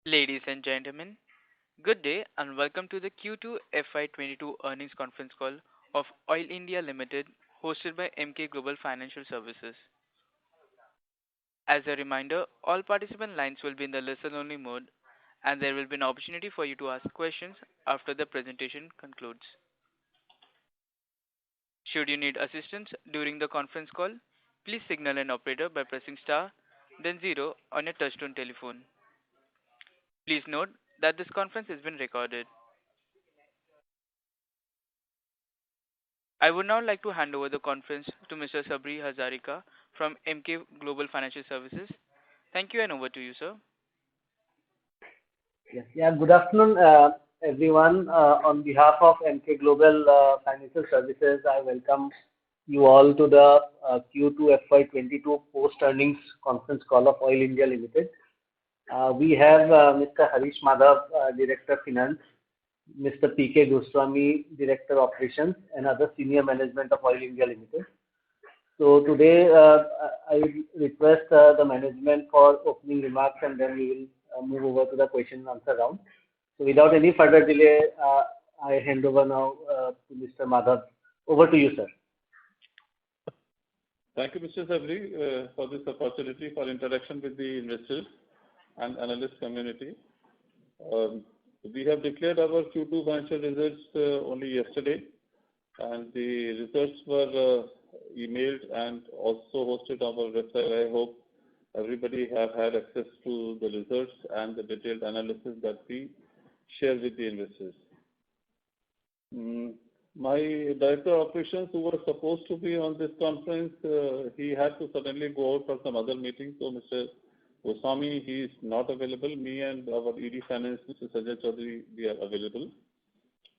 Ladies and gentlemen, good day and welcome to the Q2 FY22 earnings conference call of Oil India Limited, hosted by Emkay Global Financial Services. As a reminder, all participant lines will be in the listen-only mode, and there will be an opportunity for you to ask questions after the presentation concludes. Should you need assistance during the conference call, please signal an operator by pressing star, then zero on your touchtone telephone. Please note that this conference is being recorded. I would now like to hand over the conference to Mr. Sabri Hazarika from Emkay Global Financial Services. Thank you and over to you, sir. Yes. Yeah. Good afternoon, everyone. On behalf of MK Global Financial Services, I welcome you all to the Q2 FY22 post-earnings conference call of Oil India Limited. We have Mr. Harish Madhav, Director Finance, Mr. P.K. Goswami, Director Operations, and other senior management of Oil India Limited. So today, I will request the management for opening remarks, and then we will move over to the question and answer round. So without any further delay, I hand over now to Mr. Madhav. Over to you, sir. Thank you, Mr. Sabri, for this opportunity for interaction with the investors and analyst community. We have declared our Q2 financial results only yesterday, and the results were emailed and also hosted on our website. I hope everybody have had access to the results and the detailed analysis that we share with the investors. My Director of Operations, who was supposed to be on this conference, he had to suddenly go out for some other meeting. So Mr. Goswami, he is not available. Me and our ED Finance, Mr. Sajay Chaudhary, we are available.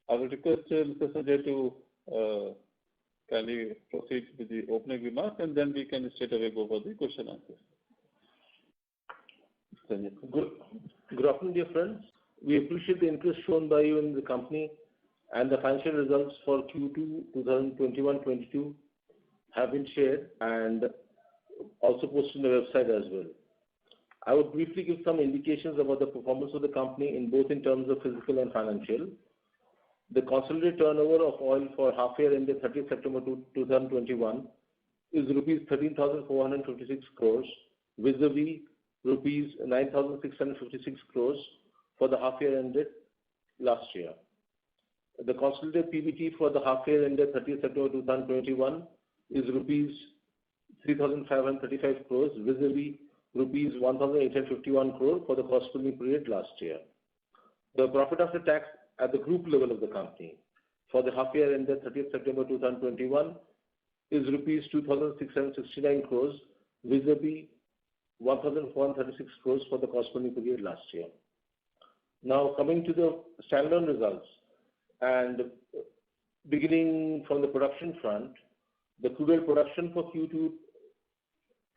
I will request Mr. Sajay to kindly proceed with the opening remarks, and then we can straight away go for the question answers. Good afternoon, dear friends. We appreciate the interest shown by you in the company, and the financial results for Q2 2021-22 have been shared and also posted on the website as well. I would briefly give some indications about the performance of the company in both in terms of physical and financial. The consolidated turnover of oil for half year ended 30th September 2021 is rupees 13,456 crores, vis-a-vis rupees 9,656 crores for the half year ended last year. The consolidated PBT for the half year ended 30th September 2021 is rupees 3,535 crores, vis-a-vis rupees 1,851 crore for the corresponding period last year. The profit after tax at the group level of the company for the half year ended 30th September 2021 is rupees 2,669 crores, vis-a-vis 1,436 crores for the corresponding period last year. Now coming to the standalone results, and beginning from the production front, the crude oil production for Q2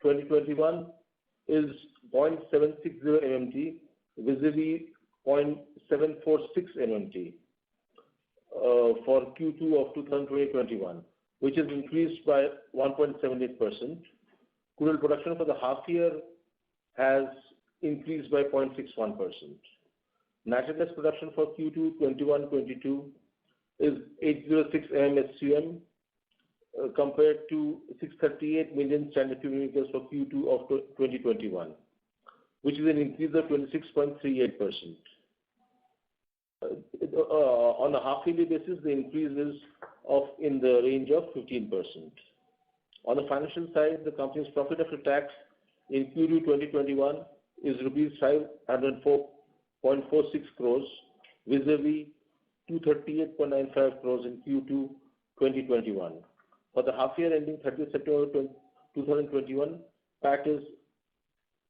2021 is 0.760 MMT, vis-a-vis 0.746 MMT for Q2 of 2021, which is increased by 1.78%. Crude oil production for the half year has increased by 0.61%. Natural gas production for Q2 21-22 is 806 MMSCM compared to 638 million standard cubic meters for Q2 of 2021, which is an increase of 26.38%. On a half-yearly basis, the increase is in the range of 15%. On the financial side, the company's profit after tax in Q2 2021 is rupees 504.46 crores, vis-a-vis 238.95 crores in Q2 2021. For the half year ending 30th September 2021, PAT is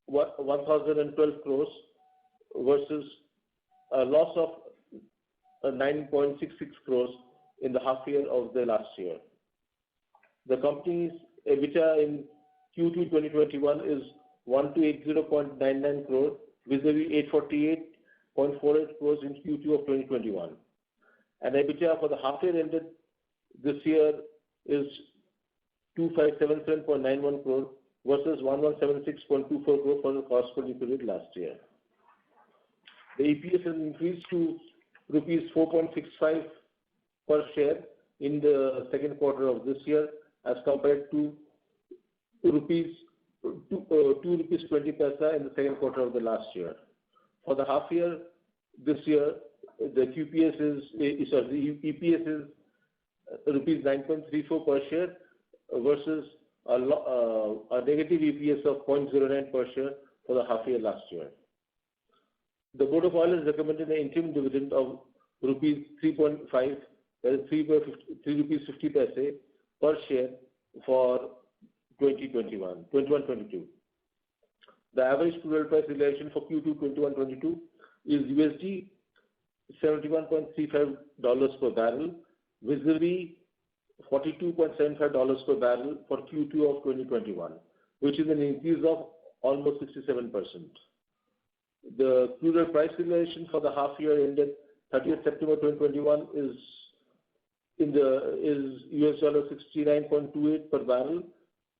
1,012 crores versus a loss of 9.66 crores in the half year of the last year. The company's EBITDA in Q2 2021 is 1,280.99 crore, vis-a-vis 848.48 crores in Q2 of 2021. And EBITDA for the half year ended this year is 2,577.91 crore versus 1,176.24 crore for the corresponding period last year. The EPS has increased to rupees 4.65 per share in the second quarter of this year as compared to rupees 2 rupees 20 paisa in the second quarter of the last year. For the half year this year, the EPS is rupees 9.34 per share versus a negative EPS of 0.09 per share for the half year last year. The Board of Oil has recommended an interim dividend of rupees 3.5, that is 3 rupees 50 paise per share for 21-22. The average crude oil price realization for Q2 21-22 is USD $71.35 per barrel, vis-a-vis $42.75 per barrel for Q2 of 2021, which is an increase of almost 67%. The crude oil price realization for the half year ended 30th September 2021 is $69.28 per barrel,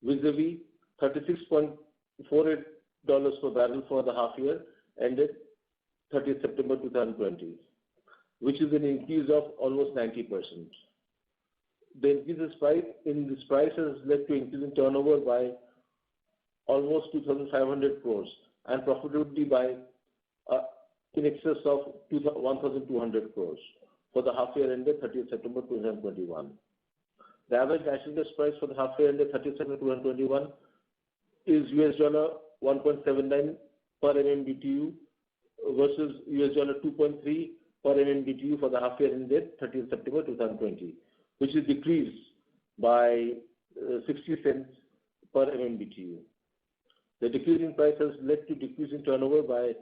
vis-a-vis $36.48 per barrel for the half year ended 30th September 2020, which is an increase of almost 90%. The increase in this price has led to increase in turnover by almost 2,500 crores and profitability by in excess of 1,200 crores for the half year ended 30th September 2021. The average natural gas price for the half year ended 30th September 2021 is $1.79 per MMBTU versus $2.3 per MMBTU for the half year ended 30th September 2020, which is decreased by 60 cents per MMBTU. The decrease in price has led to decrease in turnover by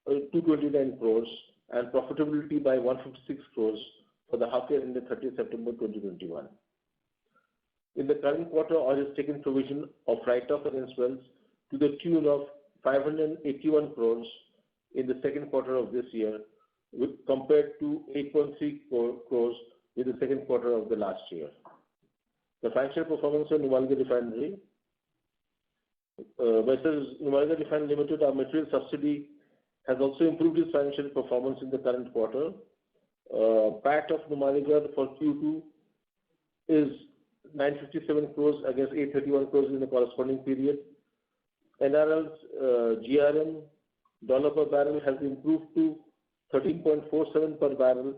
229 crores and profitability by 156 crores for the half year ended 30th September 2021. In the current quarter, oil has taken provision of write-off against wells to the tune of 581 crores in the second quarter of this year, compared to 8.3 crores in the second quarter of the last year. The financial performance of Numaligarh Refinery. Numaligarh Refinery Limited, our material subsidiary, has also improved its financial performance in the current quarter. PAT of Numaligarh for Q2 is 957 crores against 831 crores in the corresponding period. NRL's GRM dollar per barrel has improved to 13.47 per barrel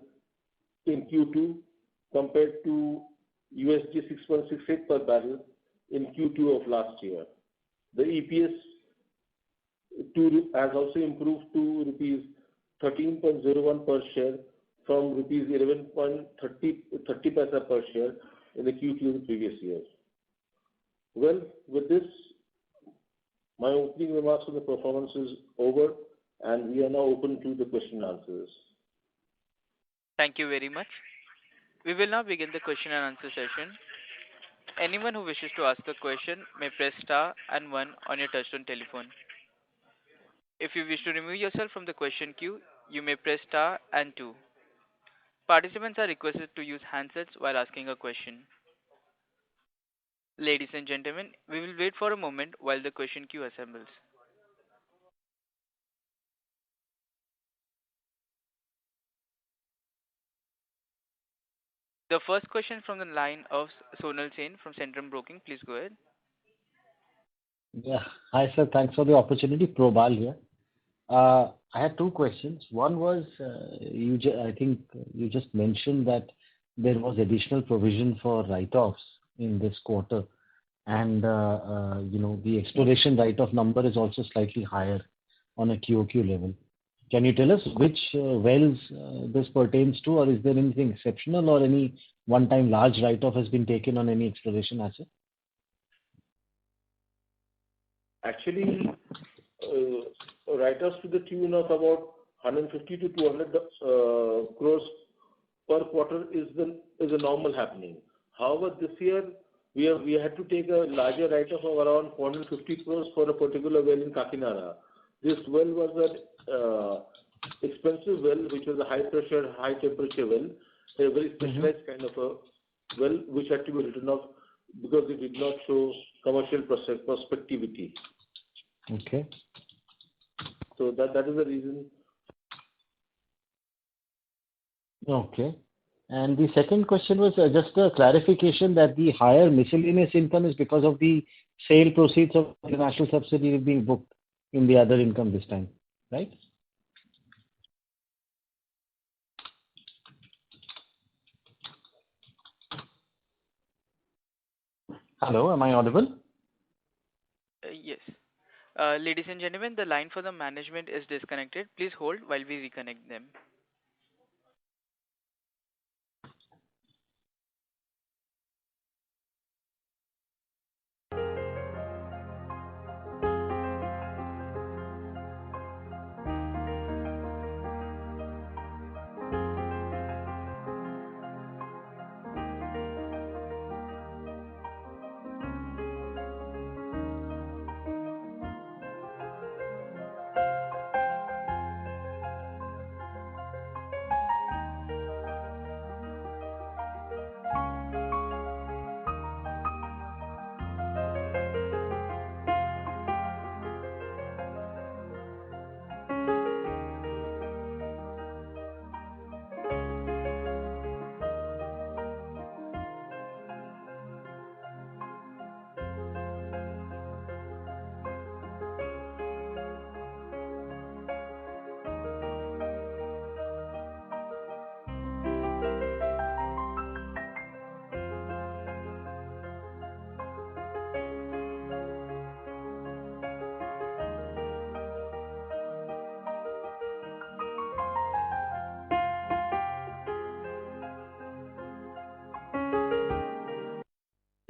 in Q2 compared to USD 6.68 per barrel in Q2 of last year. The EPS has also improved to rupees 13.01 per share from rupees 11.30 per share in the Q2 of the previous year. Well, with this, my opening remarks on the performance is over, and we are now open to the question and answers. Thank you very much. We will now begin the question and answer session. Anyone who wishes to ask a question may press star and one on your touchtone telephone. If you wish to remove yourself from the question queue, you may press star and two. Participants are requested to use handsets while asking a question. Ladies and gentlemen, we will wait for a moment while the question queue assembles. The first question from the line of Sonal Sen from Centrum Broking. Please go ahead. Yeah. Hi, sir. Thanks for the opportunity. Probal here. I had two questions. One was, I think you just mentioned that there was additional provision for write-offs in this quarter, and the exploration write-off number is also slightly higher on a QOQ level. Can you tell us which wells this pertains to, or is there anything exceptional or any one-time large write-off has been taken on any exploration asset? Actually, write-offs to the tune of about 150 to 200 crores per quarter is a normal happening. However, this year we had to take a larger write-off of around 450 crores for a particular well in Kakinada. This well was an expensive well, which was a high pressure, high temperature well, a very specialized kind of a well, which had to be written off because it did not show commercial prospectivity. Okay. So that is the reason Okay. And the second question was just a clarification that the higher miscellaneous income is because of the sale proceeds of international subsidiary being booked in the other income this time, right? Hello, am I audible? Yes. Ladies and gentlemen, the line for the management is disconnected. Please hold while we reconnect them.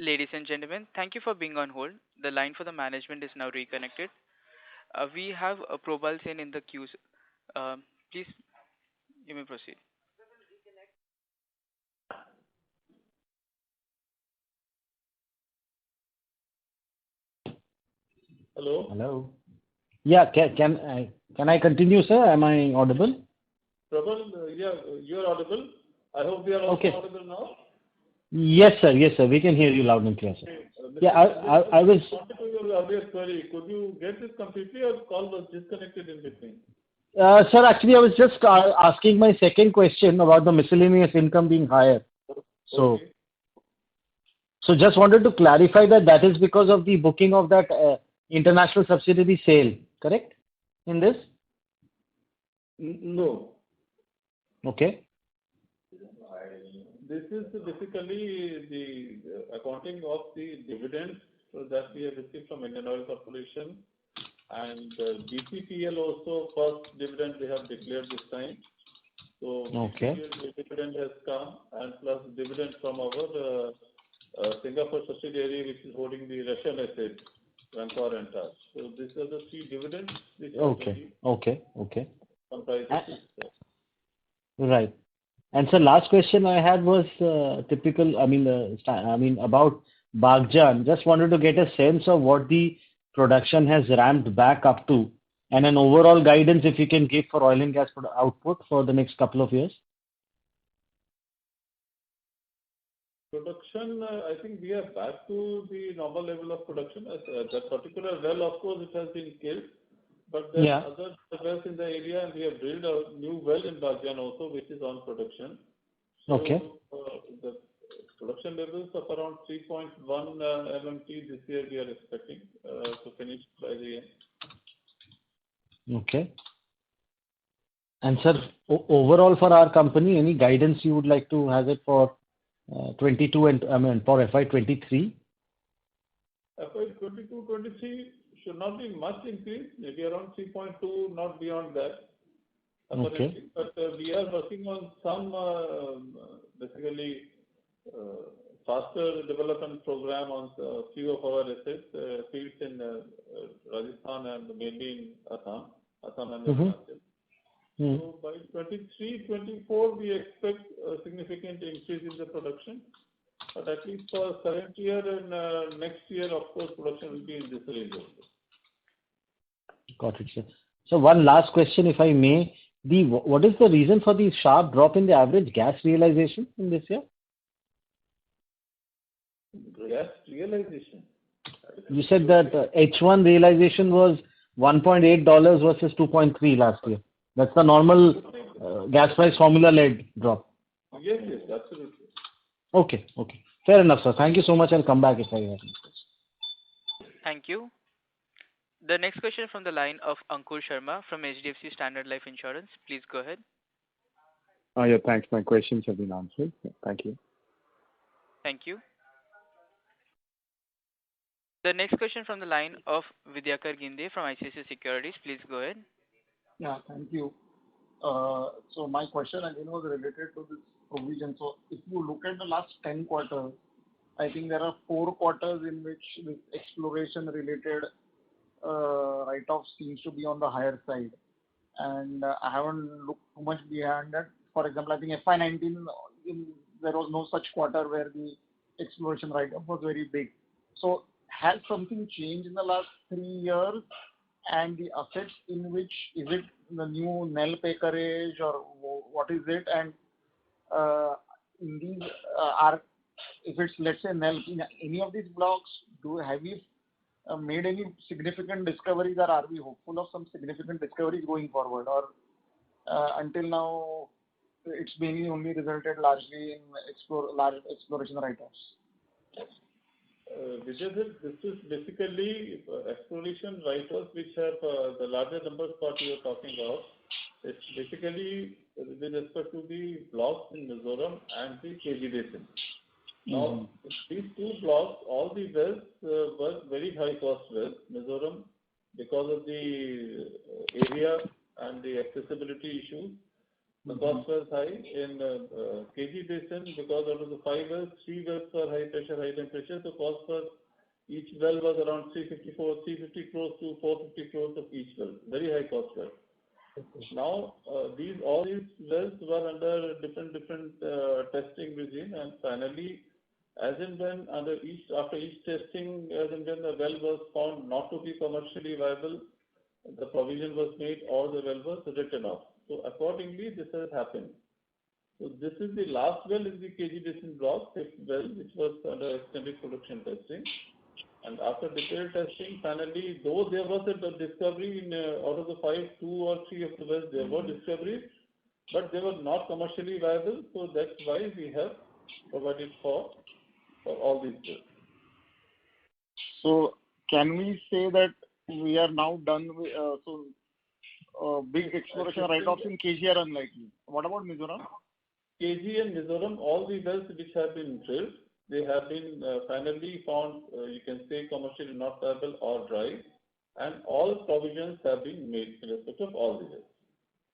Ladies and gentlemen, thank you for being on hold. The line for the management is now reconnected. We have Probal Sen in the queue. Please, you may proceed. Hello, Hello. Yeah, can I continue, sir? Am I audible? Prabal, yeah, you are audible. I hope we are also Okay. audible now. Yes, sir. Yes, sir. We can hear you loud and clear, sir. Okay, Yeah, I was. responding to your earlier query. Could you get this completely, or call was disconnected in between? Sir, actually, I was just asking my second question about the miscellaneous income being higher. So, Okay. so just wanted to clarify that that is because of the booking of that international subsidiary sale, correct? In this? No. Okay. This is basically the accounting of the dividends that we have received from Indian Oil Corporation, and BPPL also first dividend they have declared this time. So Okay. BPPL dividend has come, and plus dividend from our Singapore subsidiary, which is holding the Russian asset, Vancor and TAS. So these are the three dividends which have Okay. received Okay. comprised Uh, this. Right. And so last question I had was typical, I mean about Baghjan. Just wanted to get a sense of what the production has ramped back up to, and an overall guidance if you can give for oil and gas output for the next couple of years. Production, I think we are back to the normal level of production. As that particular well, of course, it has been killed, but there Yeah. are other wells in the area, and we have drilled a new well in Baghjan also, which is on production. So, Okay. the production levels of around 3.1 MMT this year we are expecting to finish by the end. Okay. And sir, overall for our company, any guidance you would like to have it for 22 and for FY 23? FY 22-23 should not be much increase, maybe around 3.2, not beyond that. Okay. Apparently, but we are working on some basically faster development program on a few of our assets, fields in Rajasthan and mainly in Assam and Mm-hmm. Arunachal. Hmm. So by 23-24, we expect a significant increase in the production. But at least for current year and next year, of course, production will be in this range also. Got it, sir. So one last question, if I may. What is the reason for the sharp drop in the average gas realization in this year? Gas realization. You said that H1 realization was $1.8 versus 2.3 last year. That's the normal gas price formula-led drop. Yes, absolutely. Okay. Fair enough, sir. Thank you so much. I'll come back if I have any questions. Thank you. The next question from the line of Ankur Sharma from HDFC Standard Life Insurance. Please go ahead. Yeah, thanks. My questions have been answered. Thank you. Thank you. The next question from the line of Vidyakar Ginde from ICICI Securities. Please go ahead. Yeah, thank you. So my question again was related to this provision. So if you look at the last 10 quarters, I think there are 4 quarters in which this exploration-related write-off seems to be on the higher side. And I haven't looked too much behind that. For example, I think FY19, there was no such quarter where the exploration write-off was very big. So has something changed in the last 3 years? And the assets in which, is it the new Nel acreage or what is it? And in these if it's, let's say, Nel, in any of these blocks, have you made any significant discoveries, or are we hopeful of some significant discoveries going forward? Or until now, it's mainly only resulted largely in large exploration write-offs? This is basically exploration write-offs which have the larger numbers what you are talking about. It's basically with respect to the blocks in Mizoram and the KG Basin. Now, these 2 blocks, all the wells were very high cost wells. Mizoram, because of the area and the accessibility issues, the cost was high. In KG Basin, because out of the 5 wells, 3 wells were high pressure, high temperature. The cost for each well was around 350 crores to 450 crores of each well. Very high cost well. Now, all these wells were under different testing regime, and finally, as and when after each testing, as and when the well was found not to be commercially viable, the provision was made or the well was written off. So accordingly, this has happened. So this is the last well in the KG Basin block, 5th well, which was under extended production testing. And after detailed testing, finally, though there was a discovery in out of the 5, 2 or 3 of the wells, there were discoveries, but they were not commercially viable. So that's why we have provided for all these wells. So can we say that we are now done with big exploration write-offs in KG are unlikely? What about Mizoram? KG and Mizoram, all the wells which have been drilled, they have been finally found, you can say, commercially not viable or dry, and all provisions have been made in respect of all the wells.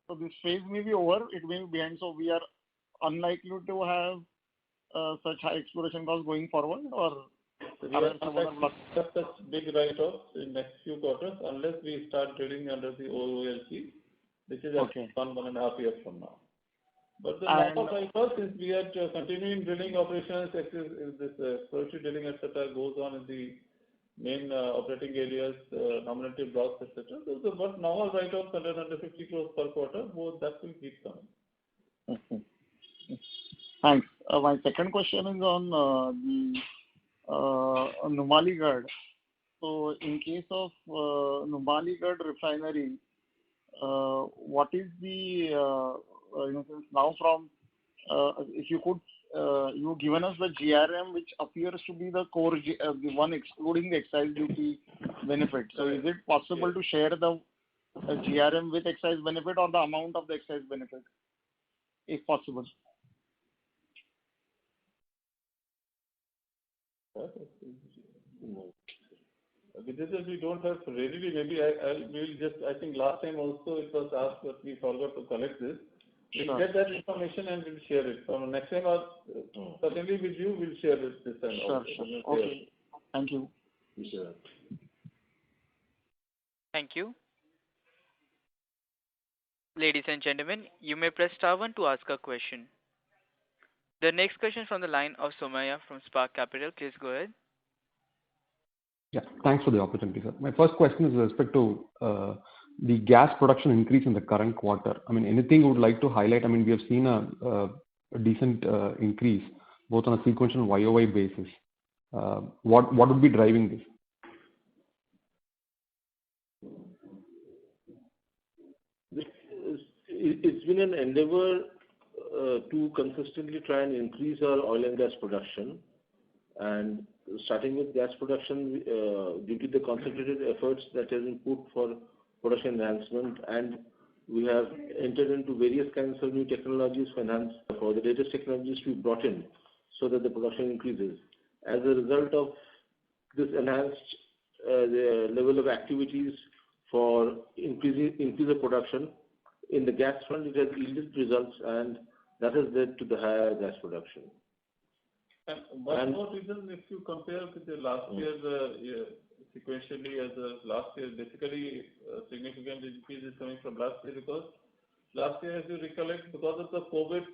So this phase may be over, it may be behind, so we are unlikely to have such high exploration costs going forward, or so we are not such big write-offs in next few quarters unless we start drilling under the OOLC, which is at 1.5 years from now. But the normal write-offs, since we are continuing drilling operations, this exploratory drilling, etc., goes on in the main operating areas, nominative blocks, etc. So the normal write-offs under 150 crores per quarter, that will keep coming. Okay. Thanks. My second question is on the Numaligarh. So in case of Numaligarh refinery, what is the since now from if you could you've given us the GRM which appears to be the core the one excluding the excise duty benefit. So is it possible to share the GRM with excise benefit or the amount of the excise benefit, if possible? We don't have readily. Maybe we'll just. I think last time also it was asked, but we forgot to collect this. We'll get that information and we'll share it. So next time, certainly with you, we'll share it this time. Sure. Okay. Thank you. Sure. Thank you. Ladies and gentlemen, you may press star 1 to ask a question. The next question from the line of Somaya from Spark Capital. Please go ahead. Yeah, thanks for the opportunity, sir. My first question is with respect to the gas production increase in the current quarter. I mean, anything you would like to highlight? I mean, we have seen a decent increase both on a sequential and YOY basis. What would be driving this? it's been an endeavor to consistently try and increase our oil and gas production. And starting with gas production, due to the concentrated efforts that have been put for production enhancement, and we have entered into various kinds of new technologies for the latest technologies we brought in so that the production increases. As a result of this enhanced the level of activities for increase the production, in the gas front, it has yielded results, and that has led to the higher gas production. And one more reason, if you compare with the last year, sequentially as of last year, basically significant increase is coming from last year, because last year, as you recollect, because of the COVID,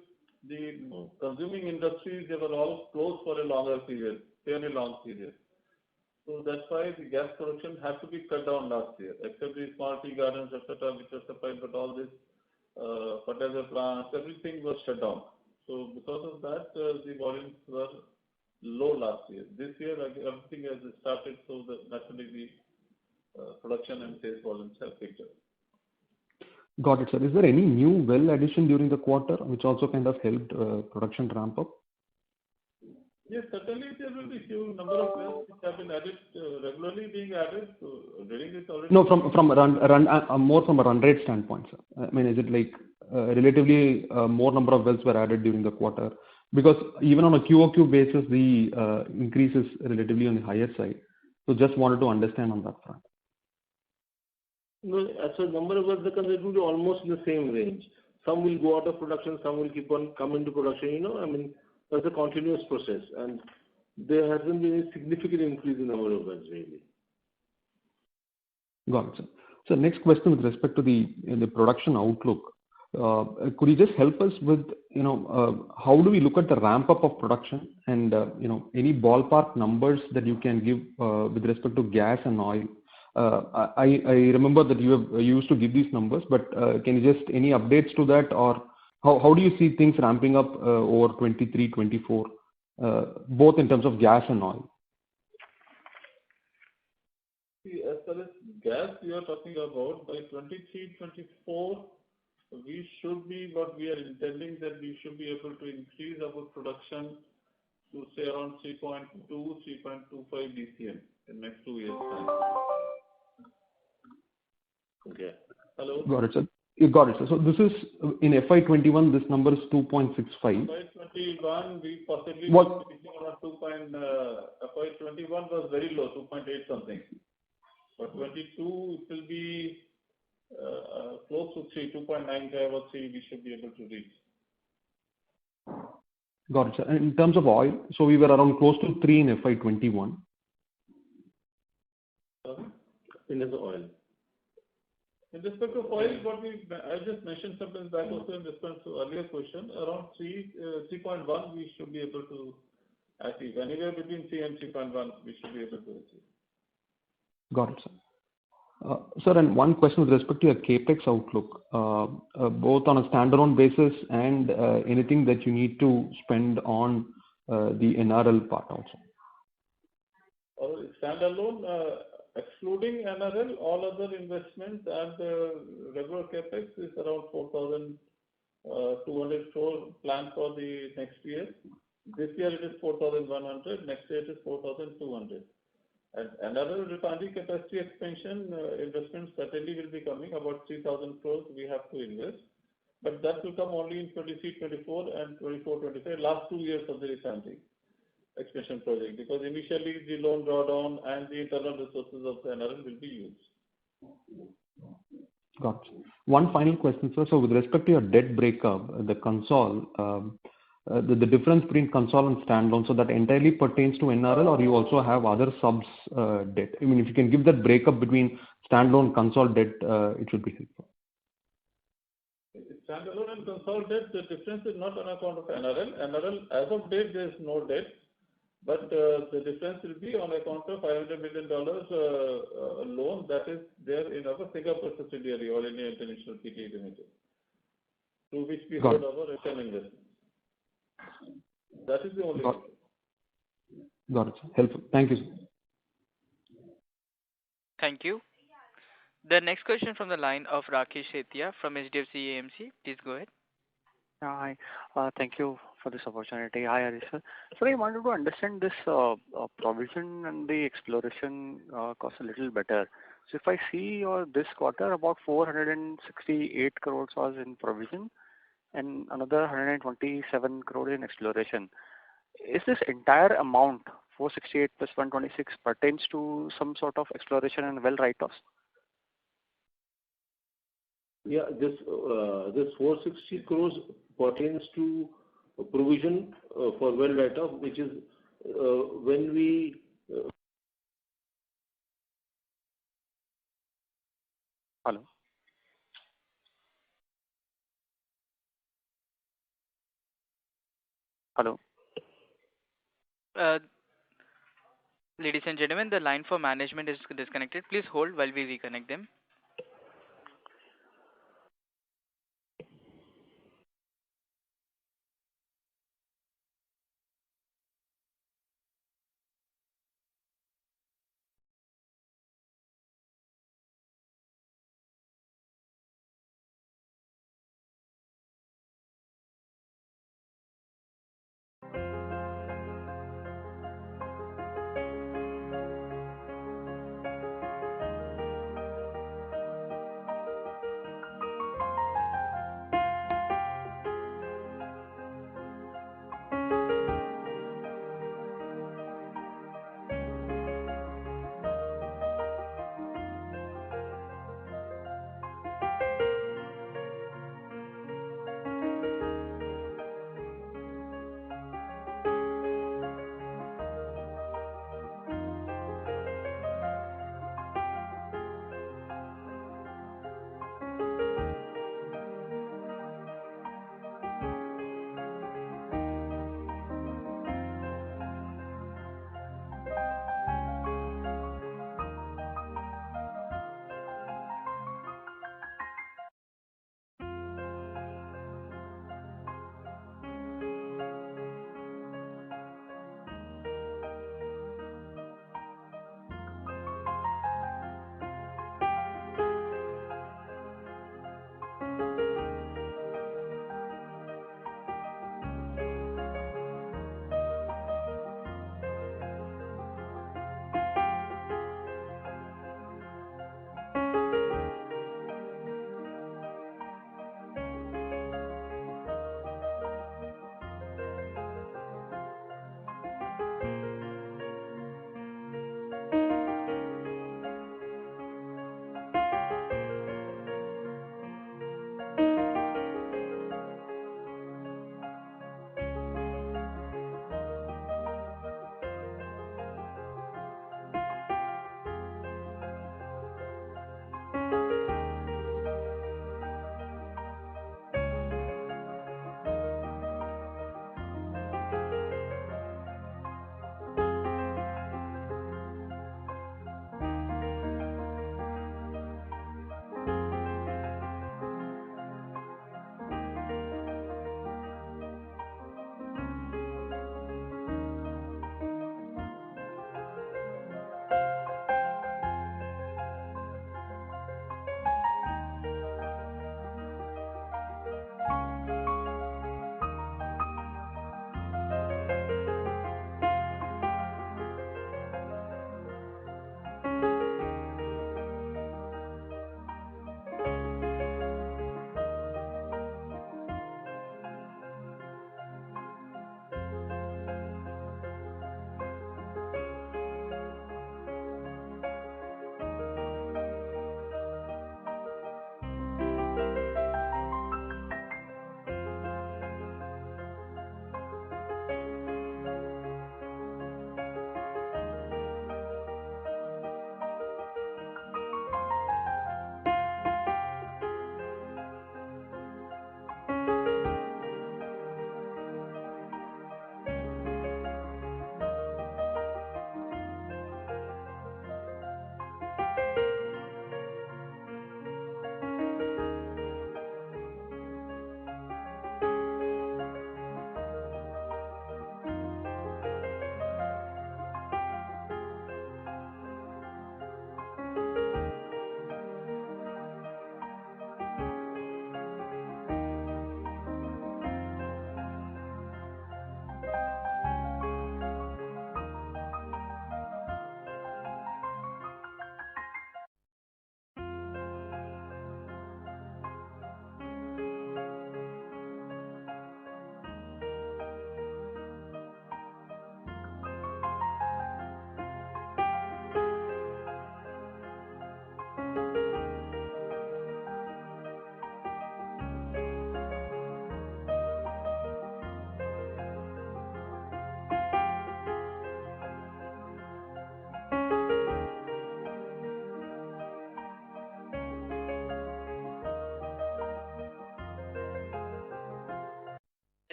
the consuming industries, they were all closed for a longer period, fairly long period. So that's why the gas production had to be cut down last year, except the small tea gardens, etc., which were supplied, but all this fertilizer plants, everything was shut down. So because of that, the volumes were low last year. This year, everything has started, so that naturally the production and sales volumes have picked up. Got it, sir. Is there any new well addition during the quarter which also kind of helped production ramp up? Yes, certainly there will be few number of wells which have been added, regularly being added. So drilling is already... No, from more from a run rate standpoint, sir. I mean, is it like relatively more number of wells were added during the quarter? Because even on a QOQ basis, the increase is relatively on the higher side. So just wanted to understand on that front. No, as a number of wells, it will be almost in the same range. Some will go out of production, some will keep on coming into production. I mean, that's a continuous process, and there hasn't been a significant increase in number of wells, really. Got it, sir. So next question with respect to the production outlook. Could you just help us with, how do we look at the ramp up of production, and, any ballpark numbers that you can give with respect to gas and oil? I remember that you used to give these numbers, but can you just any updates to that, or how do you see things ramping up over 23, 24, both in terms of gas and oil? See, as far as gas you are talking about, by 23, 24, we should be, what we are intending, that we should be able to increase our production to say around 3.2, 3.25 BCM in next 2 years' time. Okay. Hello? Got it, sir. You got it, sir. So this is in FY21, this number is 2.65. FY21, we possibly What? around 2. FY21 was very low, 2.8 something. But 22, it will be close to 3, 2.95 or 3, we should be able to reach. Got it, sir. And in terms of oil, so we were around close to 3 in FY21. In the oil. In respect of oil, I just mentioned something back also in response to earlier question, around 3.1 we should be able to achieve. Anywhere between 3 and 3.1 we should be able to achieve. Got it, sir. Sir, and one question with respect to your capex outlook, both on a standalone basis and anything that you need to spend on the NRL part also. Standalone, excluding NRL, all other investments and regular capex is around 4,200 crore planned for the next year. This year it is 4,100, next year it is 4,200. And NRL refinery capacity expansion investments certainly will be coming, about 3,000 crores we have to invest. But that will come only in 23, 24 and 24, 25, last 2 years of the refinery expansion project, because initially the loan drawdown and the internal resources of the NRL will be used. Got it. One final question, sir. So with respect to your debt breakup, the the difference between console and standalone, so that entirely pertains to NRL, or you also have other subs debt? I mean, if you can give that breakup between standalone console debt, it should be helpful. Standalone and console debt, the difference is not on account of NRL. NRL, as of date, there is no debt. But the difference will be on account of $500 million loan that is there in our Singapore subsidiary, Oil India International Pte Limited, to which we hold our return investments. That is the only one. Got it, sir. Helpful. Thank you, sir. Thank you. The next question from the line of Rakesh Setia from HDFC AMC. Please go ahead. Hi. Thank you for this opportunity. Hi, Harish sir. So I wanted to understand this provision and the exploration cost a little better. So if I see this quarter, about 468 crores was in provision and another 127 crore in exploration. Is this entire amount, 468 plus 126, pertains to some sort of exploration and well write-offs? Yeah, this 460 crores pertains to a provision for well write-off, which is when we Hello? Hello? Uh, Ladies and gentlemen, the line for management is disconnected. Please hold while we reconnect them.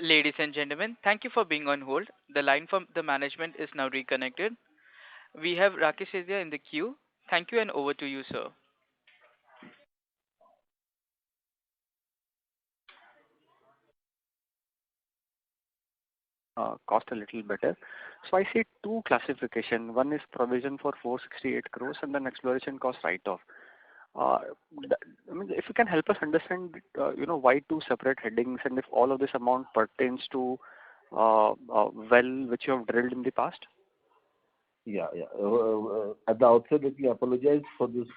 Ladies and gentlemen, thank you for being on hold. The line from the management is now reconnected. We have Rakesh Setia in the queue. Thank you and over to you, sir. Cost a little better. So I see two classification. One is provision for 468 crores and then exploration cost write-off. Uh, I mean, if you can help us understand, why two separate headings and if all of this amount pertains to well which you have drilled in the past? Yeah, yeah. At the outset, let me apologize for this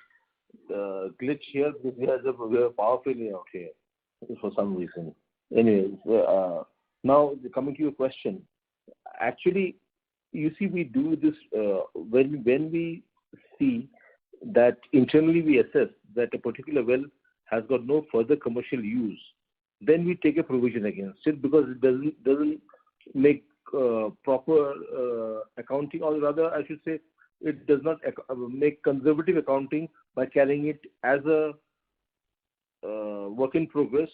glitch here because we have power failure out here for some reason. Anyways, now coming to your question, actually, you see, we do this when we see that internally we assess that a particular well has got no further commercial use, then we take a provision against it because it doesn't make proper accounting, or rather, I should say, it does not make conservative accounting by carrying it as a work in progress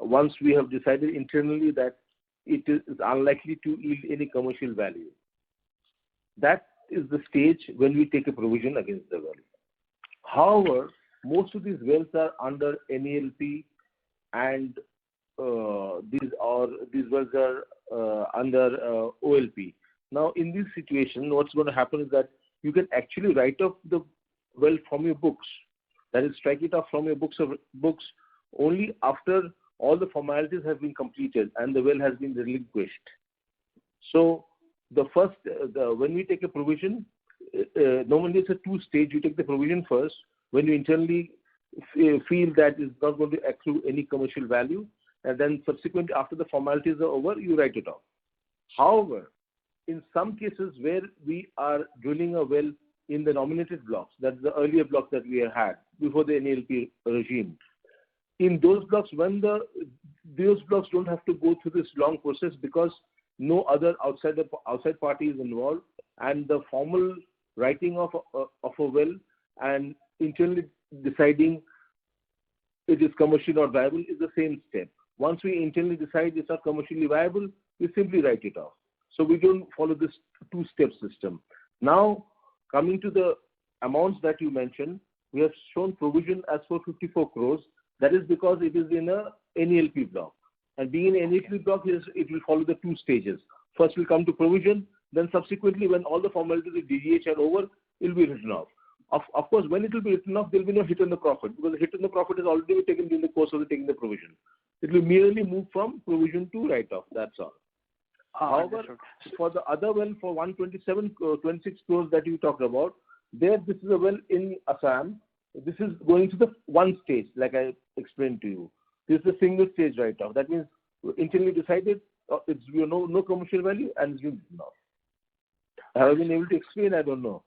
once we have decided internally that it is unlikely to yield any commercial value. That is the stage when we take a provision against the well. However, most of these wells are under NELP and these wells are under OLP. Now, in this situation, what's going to happen is that you can actually write off the well from your books. That is, strike it off from your books only after all the formalities have been completed and the well has been relinquished. So, the first, when we take a provision, normally it's a two-stage. You take the provision first when you internally feel that it's not going to accrue any commercial value, and then subsequently, after the formalities are over, you write it off. However, in some cases where we are drilling a well in the nominated blocks, that's the earlier blocks that we had before the NELP regime, in those blocks, those blocks don't have to go through this long process because no other outside party is involved, and the formal writing of a well and internally deciding it is commercially not viable is the same step. Once we internally decide it's not commercially viable, we simply write it off. So we don't follow this two-step system. Now, coming to the amounts that you mentioned, we have shown provision as for 54 crores. That is because it is in a NELP block. And being in NELP block, it will follow the two stages. First, we'll come to provision. Then subsequently, when all the formalities of DGH are over, it will be written off. Of course, when it will be written off, there will be no hit on the profit because the hit on the profit is already been taken during the course of taking the provision. It will merely move from provision to write-off. That's all. However, Understood. for the other well, for 26 crores that you talked about, this is a well in Assam. This is going to the one stage, like I explained to you. This is a single stage write-off. That means internally decided it's no commercial value and it's been written off. Have I been able to explain? I don't know.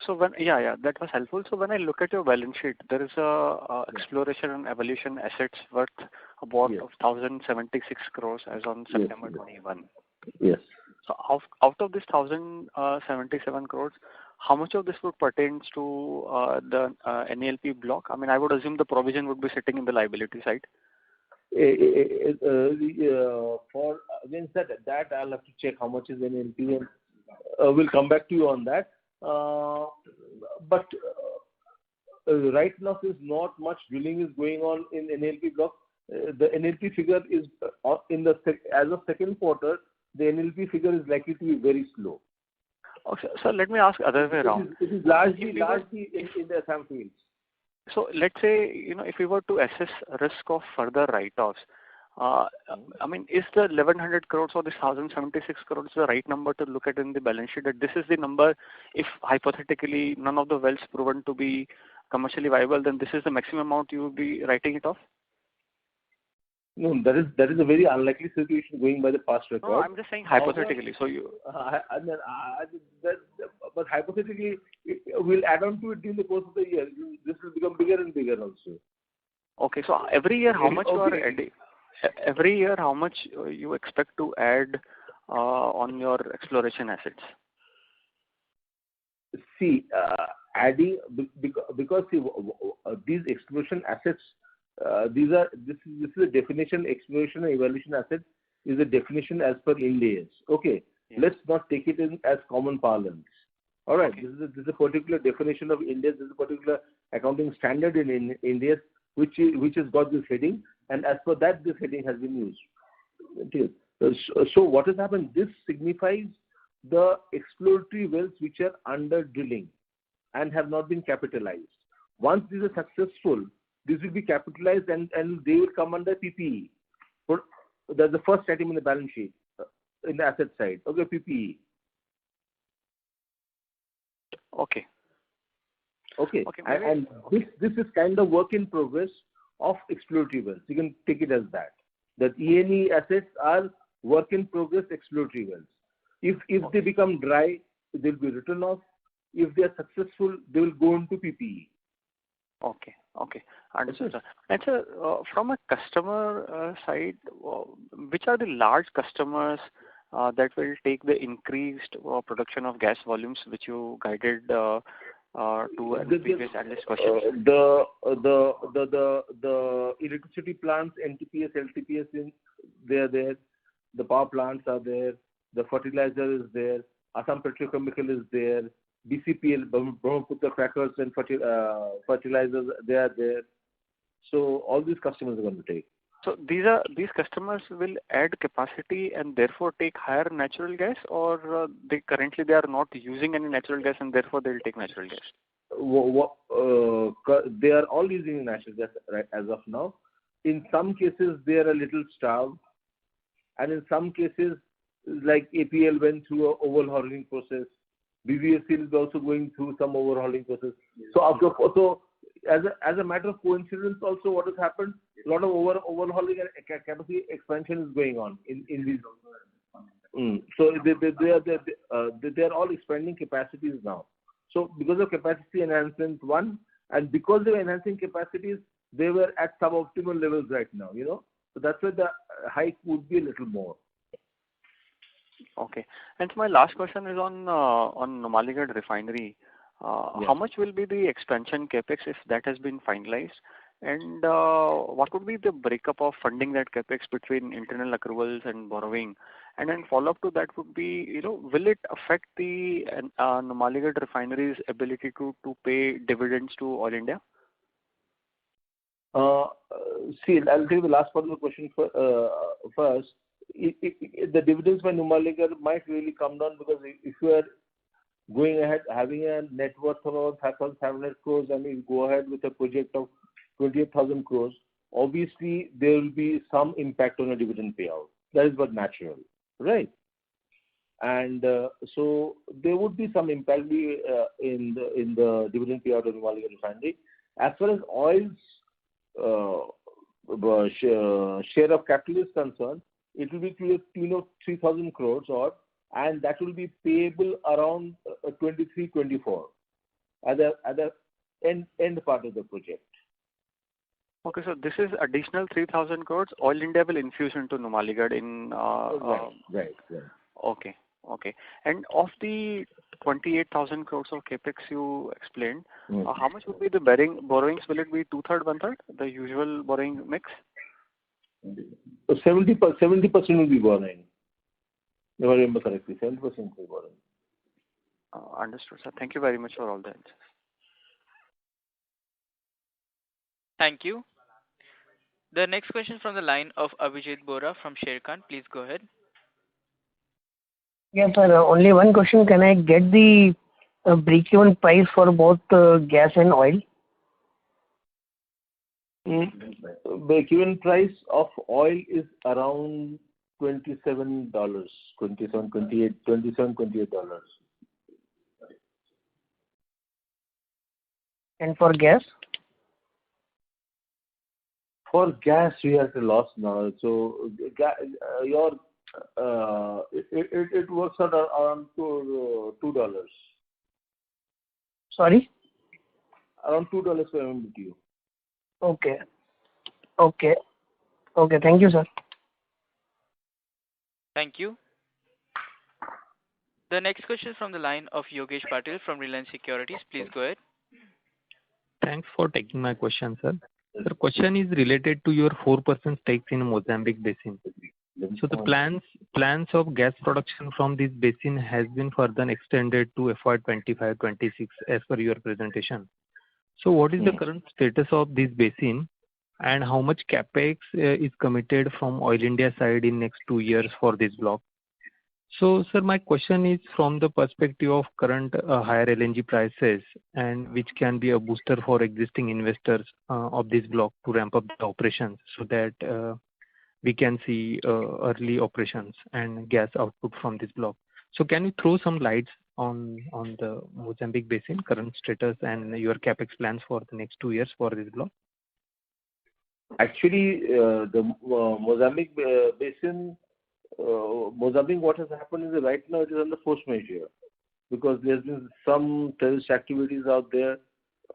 So that was helpful. So when I look at your balance sheet, there is a exploration and evaluation assets worth about 1,076 crores as on September 21. Yes. So out of this 1,077 crores, how much of this would pertain to the NELP block? I mean, I would assume the provision would be sitting in the liability side. For against that I'll have to check how much is NELP, and we'll come back to you on that. But right now, since not much drilling is going on in NLP block, the NLP figure is as of second quarter, the NLP figure is likely to be very slow. Okay, so let me ask other way around. It is largely in the Assam fields. So let's say, if we were to assess risk of further write-offs, I mean, is the 1,100 crores or this 1,076 crores the right number to look at in the balance sheet? That this is the number, if hypothetically none of the wells proven to be commercially viable, then this is the maximum amount you would be writing it off? No, that is a very unlikely situation going by the past record. No, I'm just saying hypothetically. So you. But hypothetically, we'll add on to it during the course of the year. This will become bigger and bigger also. Okay, so every year, how much you are adding? Every year, how much you expect to add on your exploration assets? See, adding because these exploration assets, this is a definition exploration and evaluation assets. is a definition as per Ind AS. Okay, let's not take it in as common parlance. All right, this is a particular definition of Ind AS. This is a particular accounting standard in Ind AS which has got this heading, and as per that, this heading has been used. Okay. So what has happened? This signifies the exploratory wells which are under drilling and have not been capitalized. Once these are successful, this will be capitalized and they will come under PPE. That's the first item in the balance sheet, in the asset side. Okay, PPE. Okay. Okay. And this is kind of work in progress of exploratory wells. You can take it as that. That E&E assets are work in progress exploratory wells. If they become dry, they'll be written off. If they are successful, they will go into PPE. Okay. Understood, sir. And sir, from a customer side, which are the large customers that will take the increased production of gas volumes which you guided to the previous analyst question? The electricity plants, NTPS, LTPS, they are there. The power plants are there. The fertilizer is there. Assam Petrochemical is there. BCPL, Brahmaputra crackers and fertilizers, they are there. So all these customers are going to take. So these customers will add capacity and therefore take higher natural gas, or they are not using any natural gas and therefore they will take natural gas? They are all using natural gas right as of now. In some cases, they are a little starved, and in some cases, like APL went through an overhauling process. BVSL is also going through some overhauling process. So as a matter of coincidence, also what has happened, a lot of overhauling and capacity expansion is going on in these. So they are all expanding capacities now. So because of capacity enhancement, one, and because they were enhancing capacities, they were at suboptimal levels right now. So that's why the hike would be a little more. Okay. And so my last question is on Numaligarh refinery. How much will be the expansion capex if that has been finalized? And what would be the breakup of funding that capex between internal accruals and borrowing? And then follow-up to that would be, will it affect the Numaligarh refinery's ability to pay dividends to Oil India? See, I'll take the last part of the question first. The dividends by Numaligarh might really come down, because if you are going ahead having a net worth of around 5,700 crores and you go ahead with a project of 28,000 crores, obviously there will be some impact on a dividend payout. That is but natural, right? And so there would be some impact in the dividend payout of Numaligarh refinery. As far as oil's share of capital is concerned, it will be to the tune of 3,000 crores odd, and that will be payable around 23-24 at the end part of the project. Okay, so this is additional 3,000 crores Oil India will infuse into Numaligarh in. Right. Okay. And of the 28,000 crores of capex you explained, how much would be the borrowings? Will it be 2/3, 1/3, the usual borrowing mix? 70% will be borrowing. If I remember correctly, 70% will be borrowing. Understood, sir. Thank you very much for all the answers. Thank you. The next question from the line of Abhijit Bora from Sharekhan. Please go ahead. Yes, sir. Only one question. Can I get the break-even price for both gas and oil? Break-even price of oil is around $27, $28. And for gas? For gas, we are at a loss now. So it works out around $2. Sorry? Around $2 per MMBTU. Okay. Thank you, sir. Thank you. The next question is from the line of Yogesh Patil from Reliance Securities. Please go ahead. Thanks for taking my question, sir. The question is related to your 4% stakes in Mozambique Basin. So the plans of gas production from this basin has been further extended to FY 25-26 as per your presentation. So what is the current status of this basin, and how much capex is committed from Oil India side in next 2 years for this block? So, sir, my question is from the perspective of current higher LNG prices, and which can be a booster for existing investors of this block to ramp up the operations so that we can see early operations and gas output from this block. So can you throw some lights on the Mozambique basin current status and your capex plans for the next 2 years for this block? Actually, the Mozambique basin, Mozambique, what has happened is that right now it is under force majeure because there's been some terrorist activities out there,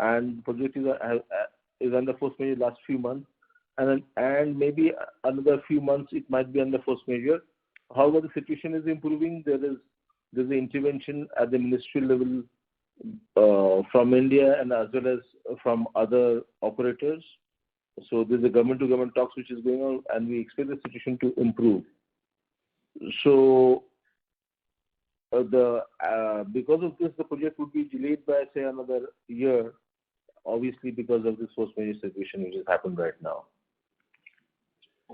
and the project is under force majeure last few months, and maybe another few months it might be under force majeure. However, the situation is improving. There's an intervention at the ministerial level from India and as well as from other operators. So there's a government-to-government talks which is going on, and we expect the situation to improve. So because of this, the project would be delayed by say another year, obviously because of this force majeure situation which has happened right now.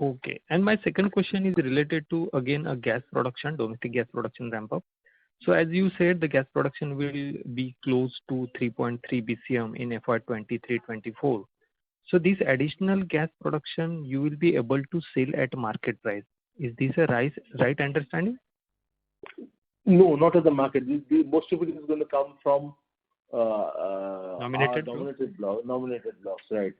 Okay. And my second question is related to again a gas production, domestic gas production ramp up. So as you said, the gas production will be close to 3.3 BCM in FY 23-24. So this additional gas production you will be able to sell at market price. Is this a right understanding? No, not at the market. Most of it is going to come from nominated blocks, right?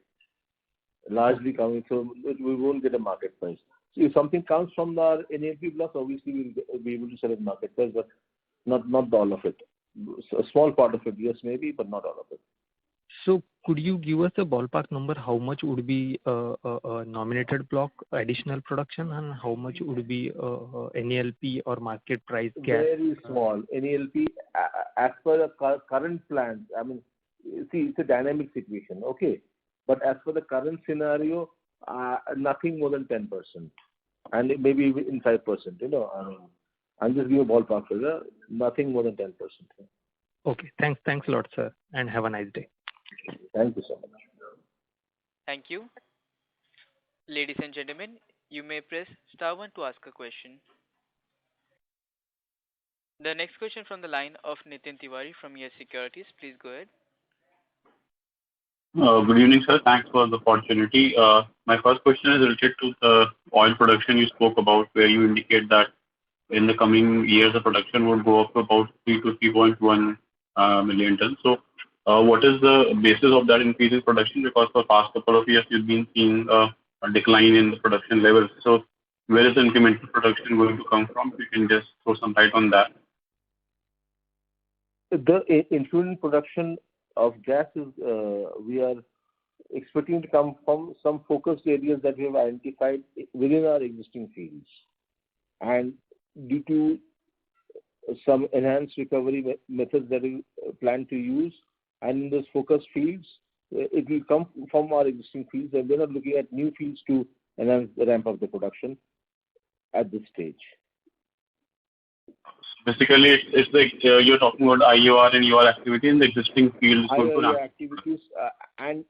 Largely coming, so we won't get a market price. So if something comes from our NLP blocks, obviously we'll be able to sell at market price, but not all of it. So a small part of it, yes, maybe, but not all of it. So could you give us a ballpark number? How much would be a nominated block additional production, and how much would be NELP or market price gas? Very small. NELP, as per the current plans, I mean, see, it's a dynamic situation, okay? But as per the current scenario, nothing more than 10%, and maybe in 5%. You know, I mean, I'm just giving a ballpark figure. Nothing more than 10%. Okay, thanks a lot, sir, and have a nice day. Thank you so much. Thank you. Ladies and gentlemen, you may press star 1 to ask a question. The next question from the line of Nitin Tiwari from Yes Securities. Please go ahead. Good evening, sir. Thanks for the opportunity. My first question is related to the oil production you spoke about, where you indicate that in the coming years the production would go up to about 3 to 3.1 million tons. So what is the basis of that increase in production? Because for the past couple of years you've been seeing a decline in the production levels. So where is the incremental production going to come from? If you can just throw some light on that. The incremental production of gas is we are expecting to come from some focused areas that we have identified within our existing fields, and due to some enhanced recovery methods that we plan to use, and in those focused fields, it will come from our existing fields, and we're not looking at new fields to enhance the ramp of the production at this stage. Basically, it's like you're talking about IOR and EOR activity in the existing fields. IOR activities and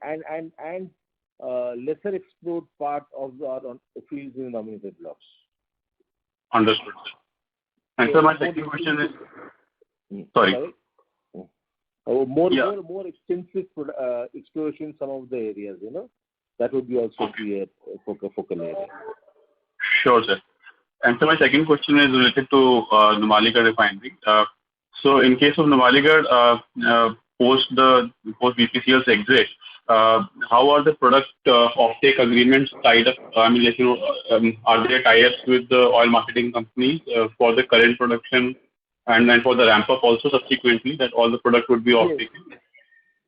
lesser explored part of our fields in nominated blocks. Understood. And so my second question is, sorry. More extensive exploration in some of the areas, you know, that would be also be a focal area. Sure, sir. And so my second question is related to Numaligarh refinery. So in case of Numaligarh, post BPCL's exit, how are the product offtake agreements tied up? I mean, like, you know, are there tie-ups with the oil marketing companies for the current production and then for the ramp up also subsequently, that all the product would be off-taken?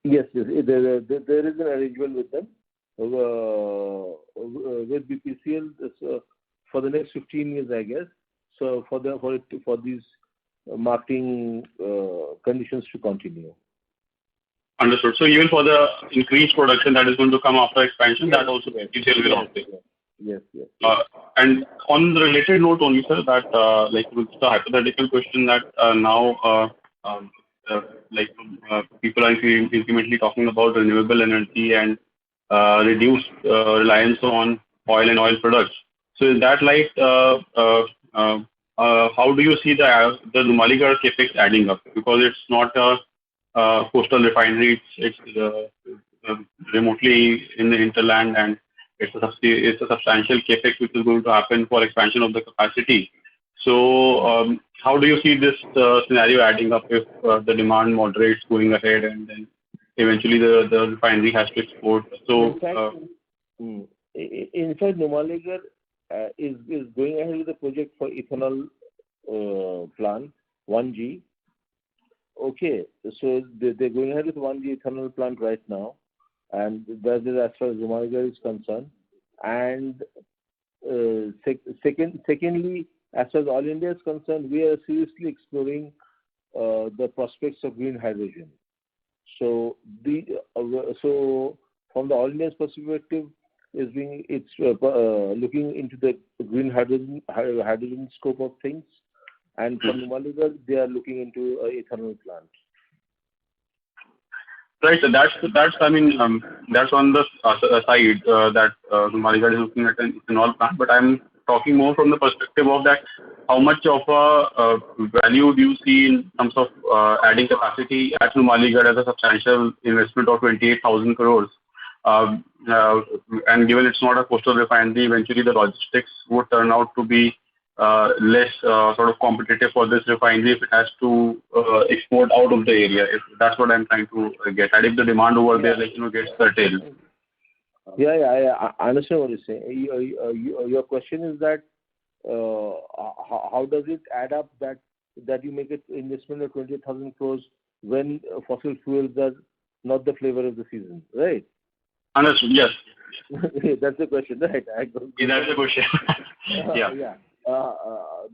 Yes. There is an arrangement with them with BPCL for the next 15 years, I guess. So for these marketing conditions to continue. Understood. So even for the increased production that is going to come after expansion, that also BPCL will offtake. Yes. And On the related note only, sir, that like with the hypothetical question that now people are incrementally talking about renewable energy and reduced reliance on oil and oil products. So in that light, how do you see the Numaligarh capex adding up? Because it's not a coastal refinery, it's remotely in the hinterland, and it's a substantial capex which is going to happen for expansion of the capacity. So how do you see this scenario adding up if the demand moderates going ahead and then eventually the refinery has to export? So in fact, Numaligarh is going ahead with the project for ethanol plant 1G. Okay, so they're going ahead with 1G ethanol plant right now, and that is as far as Numaligarh is concerned. And secondly, as far as All India is concerned, we are seriously exploring the prospects of green hydrogen. So from the All India's perspective, it's looking into the green hydrogen scope of things, and from Numaligarh, they are looking into ethanol plant. Right, so that's I mean that's on the side that Numaligarh is looking at an ethanol plant, but I'm talking more from the perspective of that how much of a value do you see in terms of adding capacity at Numaligarh as a substantial investment of 28,000 crores. And given it's not a coastal refinery, eventually the logistics would turn out to be less sort of competitive for this refinery if it has to export out of the area. If that's what I'm trying to get at. If the demand over there, gets curtailed. I understand what you're saying. Your question is that how does it add up that you make an investment of 20,000 crores when fossil fuels are not the flavor of the season, right? Understood. Yes. That's the question, right? That's the question. Yeah.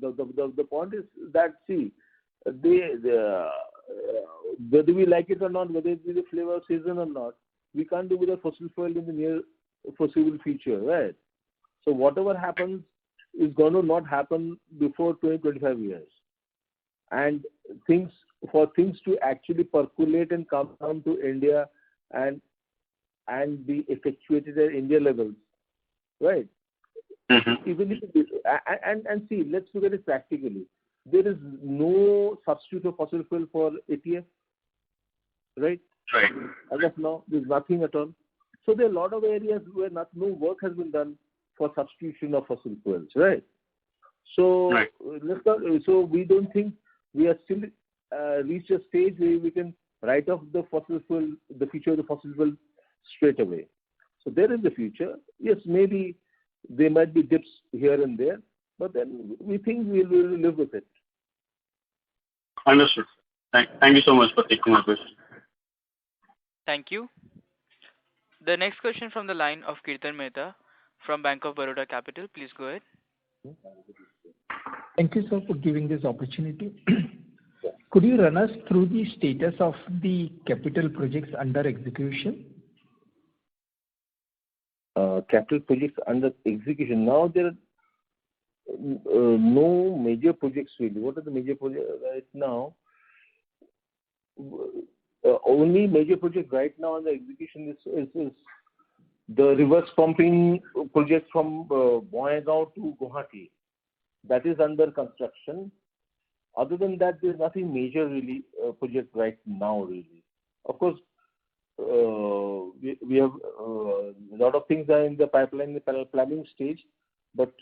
The point is that, see, whether we like it or not, whether it be the flavor of season or not, we can't do without fossil fuel in the near foreseeable future, right? So whatever happens is going to not happen before 20-25 years. And for things to actually percolate and come down to India and be effectuated at India levels, right? Mm-hmm. Even if and see, let's look at it practically. There is no substitute of fossil fuel for ATF, right? Right. As of now, there's nothing at all. So there are a lot of areas where no work has been done for substitution of fossil fuels, right? So right. So we don't think we are still reached a stage where we can write off the fossil fuel, the future of the fossil fuel straight away. So there is the future. Yes, maybe there might be dips here and there, but then we think we will live with it. Understood. Thank you so much for taking my question. Thank you. The next question from the line of Kirtan Mehta from Bank of Baroda Capital. Please go ahead. Thank you, sir, for giving this opportunity. Could you run us through the status of the capital projects under execution? Capital projects under execution. Now there are no major projects really. What are the major projects right now? Only major project right now under execution is the reverse pumping project from Bongaigaon to Guwahati. That is under construction. Other than that, there is nothing major really project right now really. Of course, we have a lot of things are in the pipeline, the planning stage, but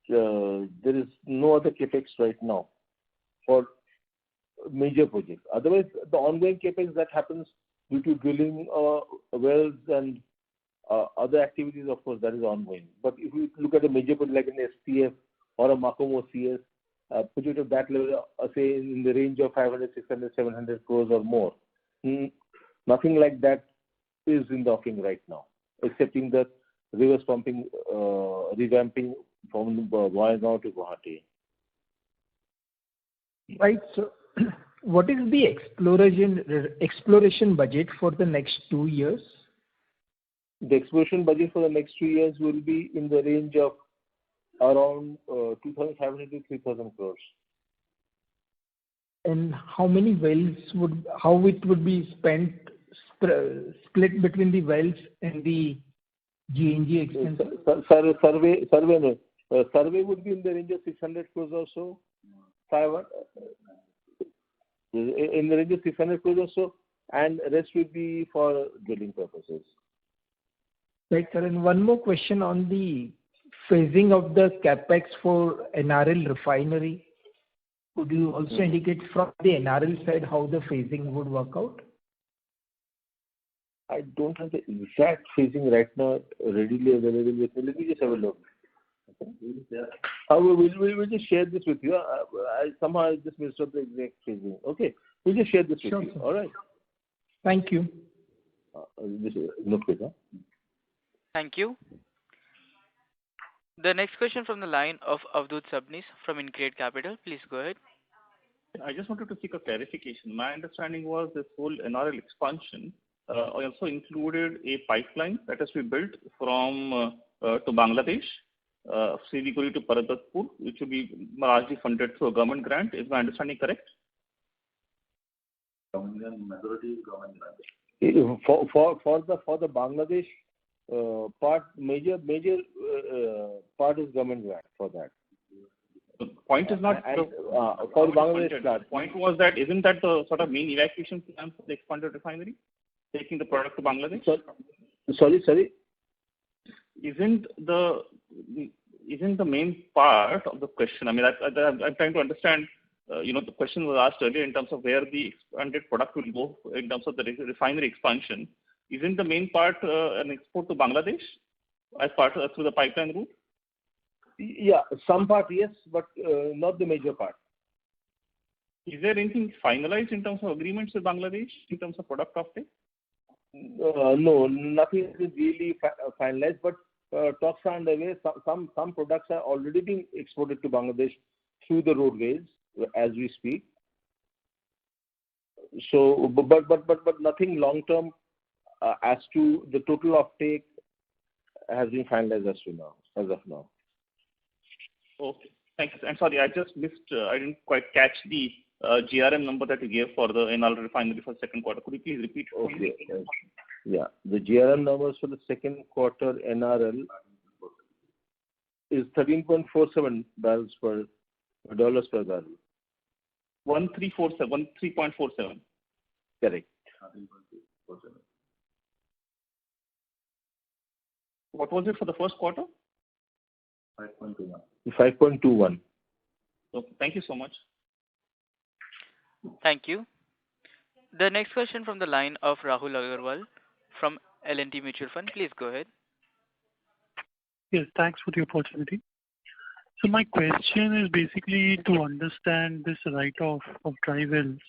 there is no other capex right now for major projects. Otherwise, the ongoing capex that happens due to drilling wells and other activities, of course, that is ongoing. But if you look at a major project like an STF or a Macomo CS, project of that level, say in the range of 500, 600, 700 crores or more, nothing like that is in the offing right now, excepting the reverse pumping revamping from Bongaigaon to Guwahati. Right. So, what is the exploration budget for the next 2 years? The exploration budget for the next 2 years will be in the range of around 2,500 to 3,000 crores. And how many wells how it would be split between the wells and the G&G expenses? Survey would be in the range of 600 crores or so. In the range of 600 crores or so, and rest will be for drilling purposes. Right, sir. And one more question on the phasing of the capex for NRL refinery. Could you also indicate from the NRL side how the phasing would work out? I don't have the exact phasing right now readily available with me. Let me just have a look. Okay. We'll just share this with you. Somehow I just missed out the exact phasing. Okay. We'll just share this with you. Sir. All right. Thank you. No problem. Thank you. The next question from the line of Avdut Sabnis from InCred Capital. Please go ahead. I just wanted to seek a clarification. My understanding was this whole NRL expansion also included a pipeline that has to be built from to Bangladesh, Siliguri to Paradatpur, which will be largely funded through a government grant. Is my understanding correct? Majority is government grant. For the Bangladesh part, major part is government grant for that. The point is not for Bangladesh plant. The point was that isn't that the sort of main evacuation plan for the expanded refinery, taking the product to Bangladesh? Sorry. Isn't the main part of the question? I mean, I'm trying to understand. The question was asked earlier in terms of where the expanded product will go in terms of the refinery expansion. Isn't the main part an export to Bangladesh as part through the pipeline route? Yeah, some part yes, but not the major part. Is there anything finalized in terms of agreements with Bangladesh in terms of product offtake? No, nothing is really finalized, but talks are underway. Some products are already being exported to Bangladesh through the roadways as we speak. So, but nothing long term as to the total offtake has been finalized as of now. Okay, thanks. And sorry, I just missed. I didn't quite catch the GRM number that you gave for the NRL refinery for second quarter. Could you please repeat? Okay. Yeah, the GRM numbers for the second quarter NRL is 13.47 dollars per barrel. 13.47. Correct. What was it for the first quarter? 5.21. Okay, thank you so much. Thank you. The next question from the line of Rahul Agarwal from L&T Mutual Fund. Please go ahead. Yes, thanks for the opportunity. So my question is basically to understand this write-off of dry wells.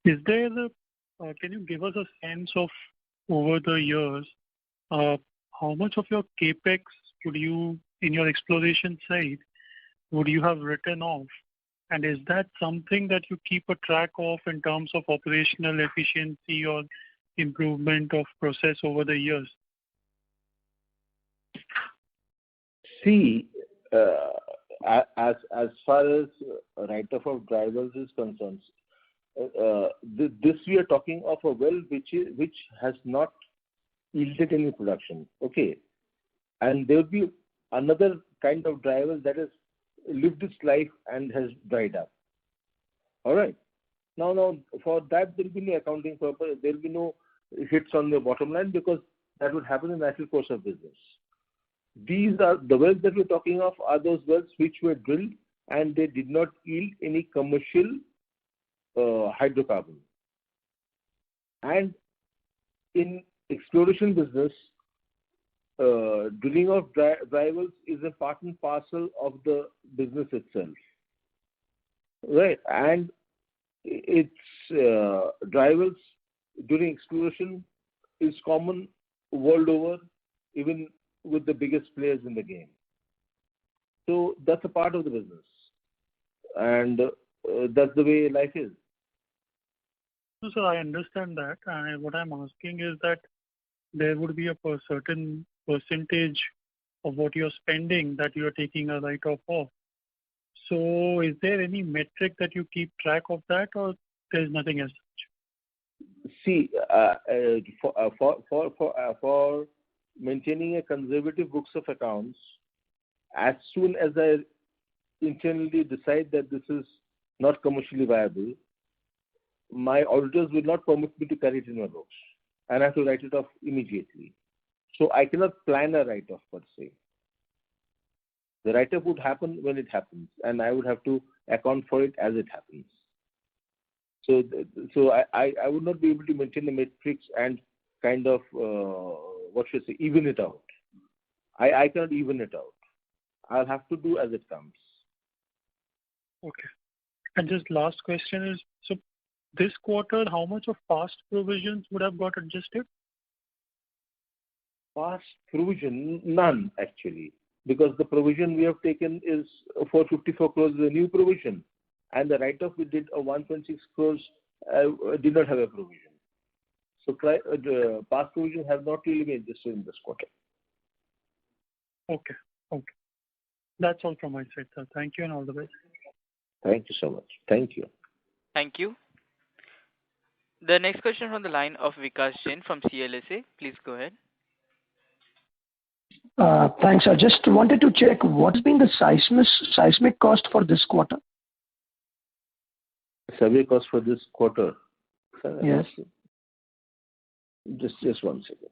Is there can you give us a sense of over the years, how much of your capex would you, in your exploration side, would you have written off? And is that something that you keep a track of in terms of operational efficiency or improvement of process over the years? See, as far as write-off of dry wells is concerned, this we are talking of a well which has not yielded any production. Okay, and there will be another kind of dry well that has lived its life and has dried up. All right. Now for that there will be no accounting purpose. There will be no hits on the bottom line because that would happen in the natural course of business. These are the wells that we're talking of are those wells which were drilled and they did not yield any commercial hydrocarbon. And in exploration business, drilling of dry wells is a part and parcel of the business itself, right? And it's dry wells during exploration is common world over, even with the biggest players in the game. So that's a part of the business, and that's the way life is. So, sir, I understand that. And what I'm asking is that there would be a certain percentage of what you're spending that you're taking a write-off of. So is there any metric that you keep track of that, or there's nothing else? See, for maintaining a conservative books of accounts, as soon as I internally decide that this is not commercially viable, my auditors will not permit me to carry it in my books, and I have to write it off immediately. So I cannot plan a write-off per se. The write-off would happen when it happens, and I would have to account for it as it happens. So I would not be able to maintain the metrics and kind of, even it out. I cannot even it out. I'll have to do as it comes. Okay. And just last question is, so this quarter, how much of past provisions would have got adjusted? Past provision, none actually, because the provision we have taken is 454 crores, the new provision, and the write-off we did of 1.6 crores did not have a provision. So the past provision have not really been adjusted in this quarter. Okay. That's all from my side, sir. Thank you and all the best. Thank you so much. Thank you. Thank you. The next question from the line of Vikas Jain from CLSA. Please go ahead. Thanks. I just wanted to check what's been the seismic cost for this quarter? Survey cost for this quarter? Yes. Just 1 second.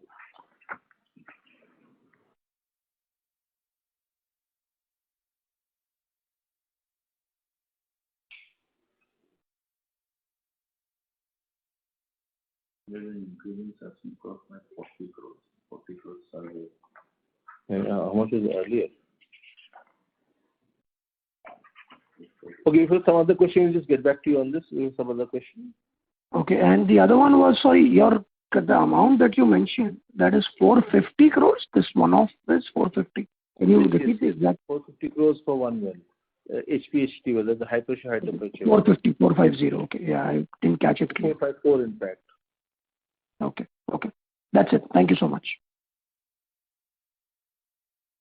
There is an increasing seismic cost by 40 crores. 40 crores survey. And how much was it earlier? Okay, if there's some other question, we'll just get back to you on this. We have some other question. Okay, and the other one was, sorry, the amount that you mentioned, that is 450 crores? This one-off is 450. Can you repeat the exact? 450 crores for one well. HPHT well, that's the high pressure, high temperature. 450. Okay. Yeah, I didn't catch it. 454 in fact. Okay. That's it. Thank you so much.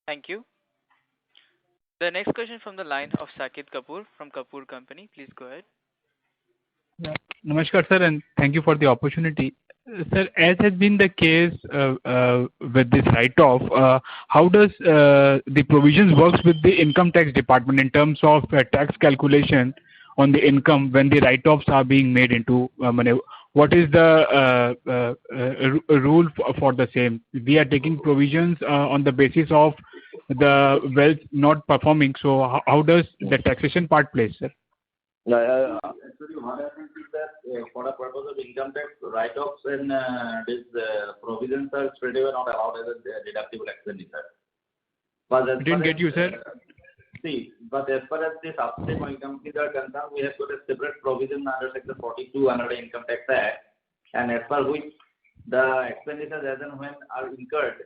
Thank you. The next question from the line of Saket Kapoor from Kapoor Company. Please go ahead. Namaskar, sir, and thank you for the opportunity. Sir, as has been the case with this write-off, how does the provisions works with the income tax department in terms of tax calculation on the income when the write-offs are being made into money? What is the rule for the same? We are taking provisions on the basis of the wealth not performing. So how does the taxation part play, sir? Actually, what happens is that for the purpose of income tax, write-offs and these provisions are straight away not allowed as a deductible expenditure. Didn't get you, sir. But as far as the subsidiary oil companies are concerned, we have got a separate provision under Section 42 under the Income Tax Act, and as per which the expenditures as and when are incurred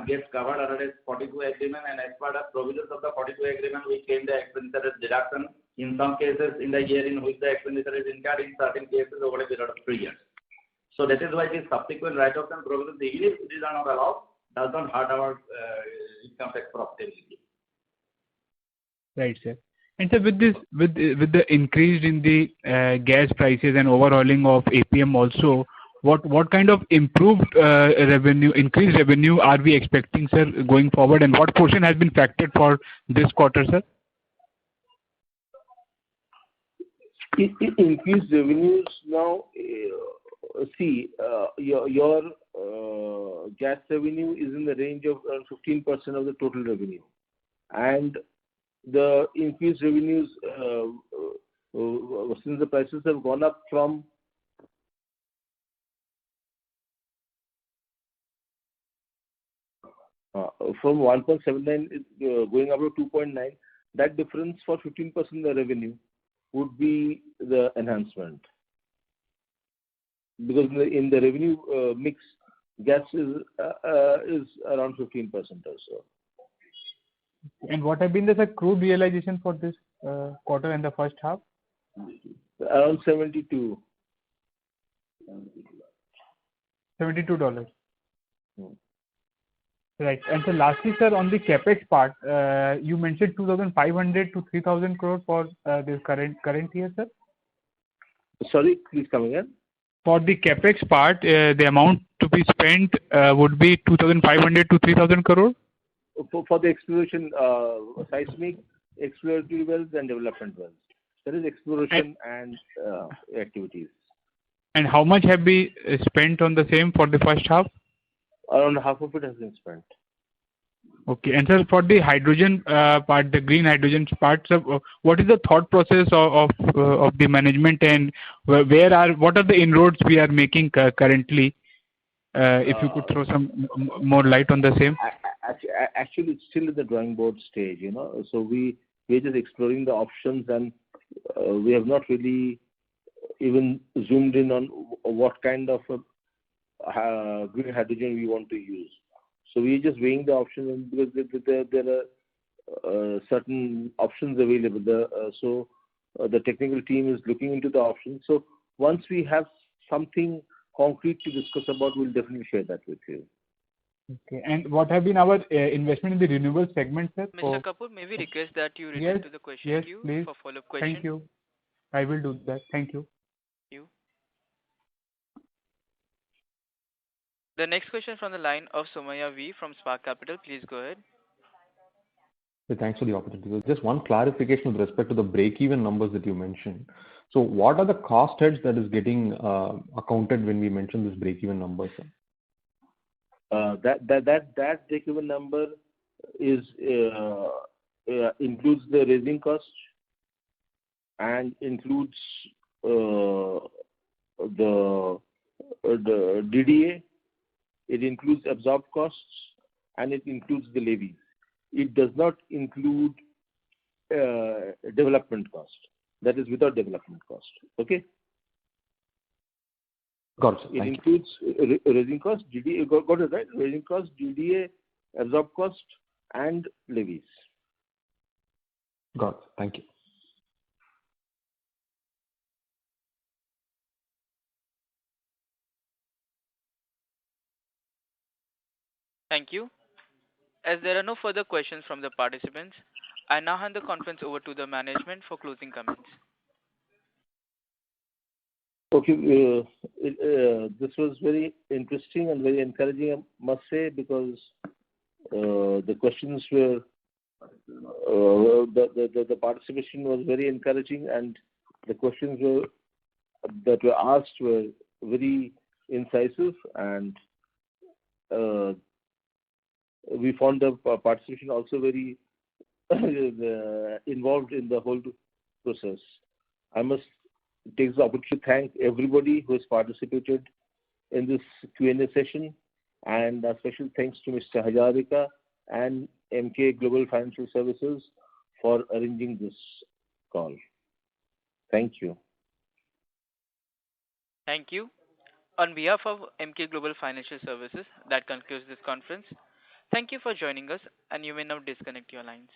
gets covered under the 42 agreement, and as per the provisions of the 42 agreement, we claim the expenditure as deduction in some cases in the year in which the expenditure is incurred, in certain cases over a period of 3 years. So that is why these subsequent write-offs and provisions, even if these are not allowed, does not hurt our income tax profitability. Right, sir. And sir, with the increase in the gas prices and overhauling of APM also, what kind of improved increased revenue are we expecting, sir, going forward, and what portion has been factored for this quarter, sir? Increased revenues now. Your gas revenue is in the range of around 15% of the total revenue, and the increased revenues since the prices have gone up from 1.79 going up to 2.9. That difference for 15% of the revenue would be the enhancement, because in the revenue mix, gas is around 15% or so. And what have been the crude realization for this quarter and the first half? Around $72. $72. Right. And so lastly, sir, on the CapEx part, you mentioned 2,500 to 3,000 crore for this current year, sir? Sorry, please come again. For the CapEx part, the amount to be spent would be 2,500 to 3,000 crore? For the exploration, seismic, exploratory wells and development wells. There is exploration and activities. And how much have we spent on the same for the first half? Around half of it has been spent. Okay. And sir, for the hydrogen part, the green hydrogen part, sir, what is the thought process of the management, and what are the inroads we are making currently? If you could throw some more light on the same. Actually, it's still in the drawing board stage, you know. So we're just exploring the options, and we have not really even zoomed in on what kind of green hydrogen we want to use. So we're just weighing the options, because there are certain options available. So the technical team is looking into the options. So once we have something concrete to discuss about, we'll definitely share that with you. Okay. And what have been our investment in the renewable segment, sir? Mr. Kapoor, may we request that you return to the question queue please. for follow-up question? Thank you. I will do that. Thank you. The next question from the line of Somaya V from Spark Capital. Please go ahead. Thanks for the opportunity. So just one clarification with respect to the break-even numbers that you mentioned. So what are the cost heads that is getting accounted when we mention this break-even number, sir? That break-even number is includes the raising cost and includes the DDA. It includes absorbed costs, and it includes the levies. It does not include development cost. That is without development cost. Okay? Got it. It includes raising cost, DDA, got it right? Raising cost, DDA, absorbed cost, and levies. Got it. Thank you. Thank you. As there are no further questions from the participants, I now hand the conference over to the management for closing comments. Okay, this was very interesting and very encouraging, I must say, because the questions were, the participation was very encouraging, and the questions that were asked were very incisive, and we found the participation also very involved in the whole process. I must take the opportunity to thank everybody who has participated in this Q&A session, and a special thanks to Mr. Hazarika and Emkay Global Financial Services for arranging this call. Thank you. Thank you. On behalf of Emkay Global Financial Services, that concludes this conference. Thank you for joining us, and you may now disconnect your lines.